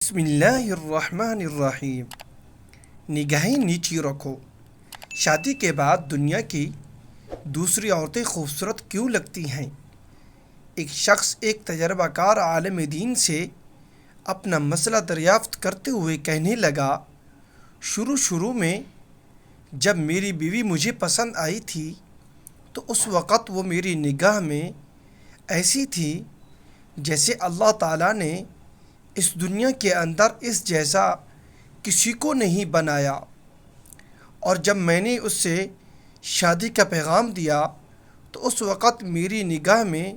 بسم اللہ الرحمن الرحیم۔ نگاہیں نیچی رکھو۔ شادی کے بعد دنیا کی دوسری عورتیں خوبصورت کیوں لگتی ہیں؟ ایک شخص ایک تجربہ کار عالم دین سے اپنا مسئلہ دریافت کرتے ہوئے کہنے لگا، شروع میں جب میری بیوی مجھے پسند آئی تھی تو اس وقت وہ میری نگاہ میں ایسی تھی جیسے اللہ تعالیٰ نے اس دنیا کے اندر اس جیسا کسی کو نہیں بنایا، اور جب میں نے اس سے شادی کا پیغام دیا تو اس وقت میری نگاہ میں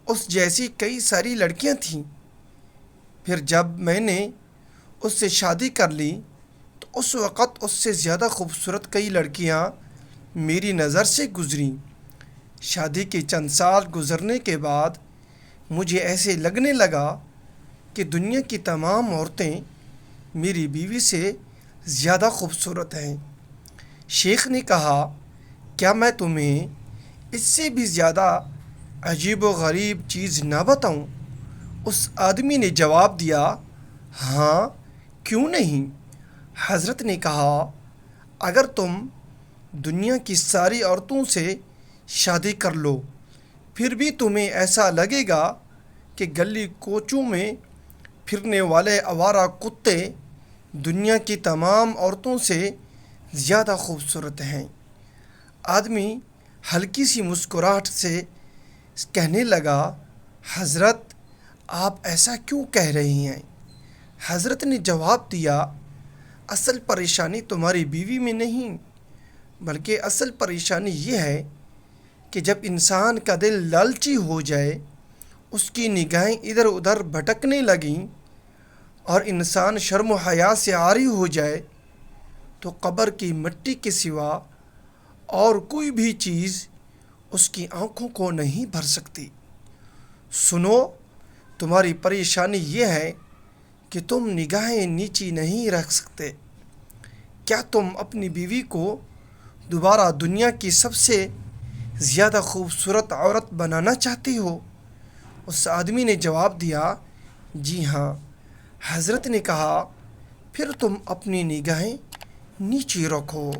اس جیسی کئی ساری لڑکیاں تھیں۔ پھر جب میں نے اس سے شادی کر لی تو اس وقت اس سے زیادہ خوبصورت کئی لڑکیاں میری نظر سے گزریں۔ شادی کے چند سال گزرنے کے بعد مجھے ایسے لگنے لگا کہ دنیا کی تمام عورتیں میری بیوی سے زیادہ خوبصورت ہیں۔ شیخ نے کہا، کیا میں تمہیں اس سے بھی زیادہ عجیب و غریب چیز نہ بتاؤں؟ اس آدمی نے جواب دیا، ہاں کیوں نہیں؟ حضرت نے کہا، اگر تم دنیا کی ساری عورتوں سے شادی کر لو پھر بھی تمہیں ایسا لگے گا کہ گلی کوچوں میں پھرنے والے آوارہ کتے دنیا کی تمام عورتوں سے زیادہ خوبصورت ہیں۔ آدمی ہلکی سی مسکراہٹ سے کہنے لگا، حضرت آپ ایسا کیوں کہہ رہی ہیں؟ حضرت نے جواب دیا، اصل پریشانی تمہاری بیوی میں نہیں، بلکہ اصل پریشانی یہ ہے کہ جب انسان کا دل لالچی ہو جائے، اس کی نگاہیں ادھر ادھر بھٹکنے لگیں اور انسان شرم و حیا سے عاری ہو جائے تو قبر کی مٹی کے سوا اور کوئی بھی چیز اس کی آنکھوں کو نہیں بھر سکتی۔ سنو، تمہاری پریشانی یہ ہے کہ تم نگاہیں نیچی نہیں رکھ سکتے۔ کیا تم اپنی بیوی کو دوبارہ دنیا کی سب سے زیادہ خوبصورت عورت بنانا چاہتی ہو؟ اس آدمی نے جواب دیا، جی ہاں۔ حضرت نے کہا، پھر تم اپنی نگاہیں نیچی رکھو۔